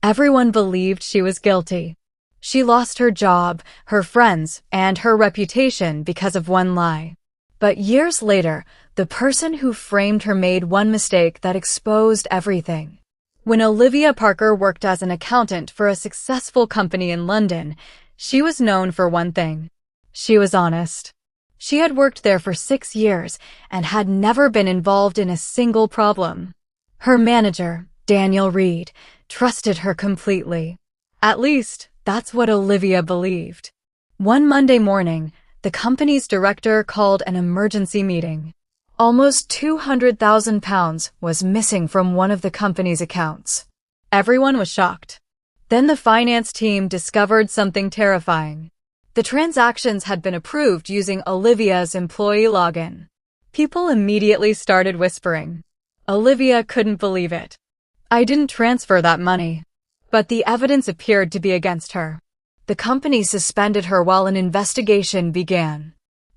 Everyone believed she was guilty. She lost her job, her friends, and her reputation because of one lie. But years later, the person who framed her made one mistake that exposed everything. When Olivia Parker worked as an accountant for a successful company in London, she was known for one thing. She was honest. She had worked there for 6 years and had never been involved in a single problem. Her manager, Daniel Reed, trusted her completely. At least, that's what Olivia believed. One Monday morning, the company's director called an emergency meeting. Almost £200,000 was missing from one of the company's accounts. Everyone was shocked. Then the finance team discovered something terrifying. The transactions had been approved using Olivia's employee login. People immediately started whispering. Olivia couldn't believe it. "I didn't transfer that money." But the evidence appeared to be against her. The company suspended her while an investigation began.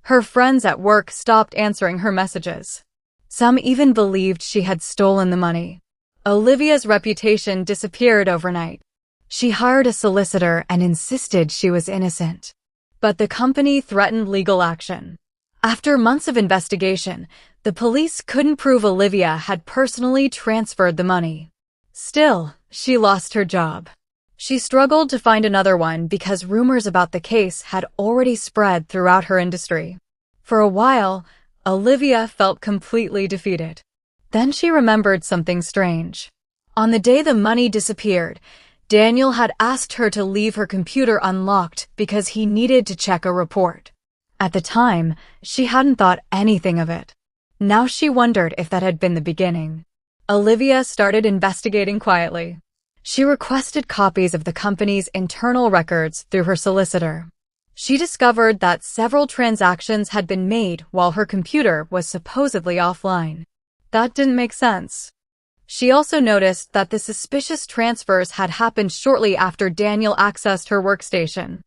Her friends at work stopped answering her messages. Some even believed she had stolen the money. Olivia's reputation disappeared overnight. She hired a solicitor and insisted she was innocent. But the company threatened legal action. After months of investigation, the police couldn't prove Olivia had personally transferred the money. Still, she lost her job. She struggled to find another one because rumors about the case had already spread throughout her industry. For a while, Olivia felt completely defeated. Then she remembered something strange. On the day the money disappeared, Daniel had asked her to leave her computer unlocked because he needed to check a report. At the time, she hadn't thought anything of it. Now she wondered if that had been the beginning. Olivia started investigating quietly. She requested copies of the company's internal records through her solicitor. She discovered that several transactions had been made while her computer was supposedly offline. That didn't make sense. She also noticed that the suspicious transfers had happened shortly after Daniel accessed her workstation.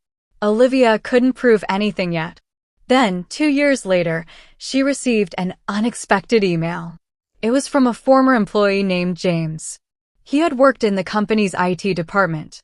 Olivia couldn't prove anything yet. Then, 2 years later, she received an unexpected email. It was from a former employee named James. He had worked in the company's IT department.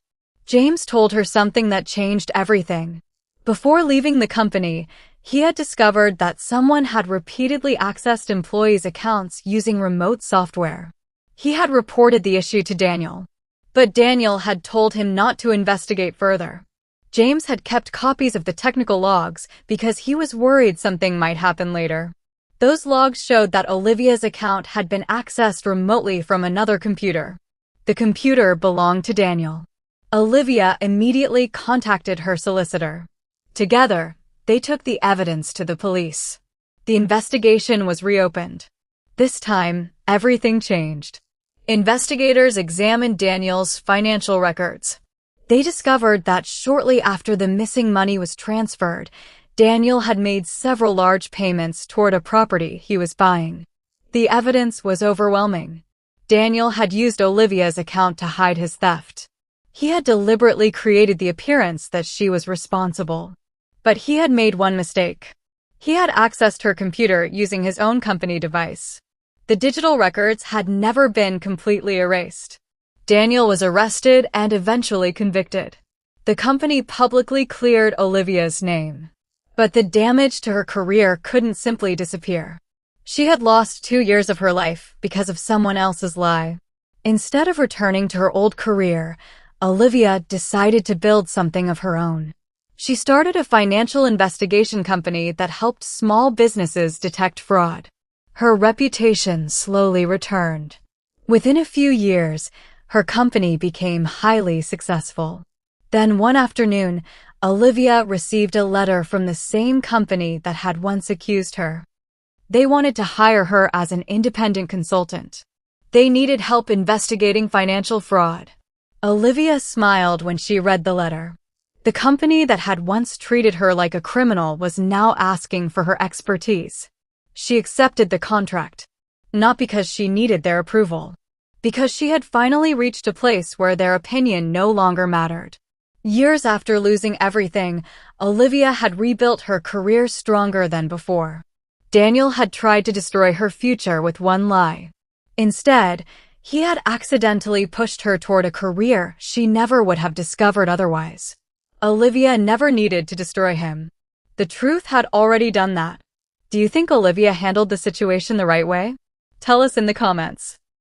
James told her something that changed everything. Before leaving the company, he had discovered that someone had repeatedly accessed employees' accounts using remote software. He had reported the issue to Daniel, but Daniel had told him not to investigate further. James had kept copies of the technical logs because he was worried something might happen later. Those logs showed that Olivia's account had been accessed remotely from another computer. The computer belonged to Daniel. Olivia immediately contacted her solicitor. Together, they took the evidence to the police. The investigation was reopened. This time, everything changed. Investigators examined Daniel's financial records. They discovered that shortly after the missing money was transferred, Daniel had made several large payments toward a property he was buying. The evidence was overwhelming. Daniel had used Olivia's account to hide his theft. He had deliberately created the appearance that she was responsible. But he had made one mistake. He had accessed her computer using his own company device. The digital records had never been completely erased. Daniel was arrested and eventually convicted. The company publicly cleared Olivia's name. But the damage to her career couldn't simply disappear. She had lost 2 years of her life because of someone else's lie. Instead of returning to her old career, Olivia decided to build something of her own. She started a financial investigation company that helped small businesses detect fraud. Her reputation slowly returned. Within a few years, her company became highly successful. Then one afternoon, Olivia received a letter from the same company that had once accused her. They wanted to hire her as an independent consultant. They needed help investigating financial fraud. Olivia smiled when she read the letter. The company that had once treated her like a criminal was now asking for her expertise. She accepted the contract, not because she needed their approval, because she had finally reached a place where their opinion no longer mattered. Years after losing everything, Olivia had rebuilt her career stronger than before. Daniel had tried to destroy her future with one lie. Instead, He had accidentally pushed her toward a career she never would have discovered otherwise. Olivia never needed to destroy him. The truth had already done that. Do you think Olivia handled the situation the right way? Tell us in the comments.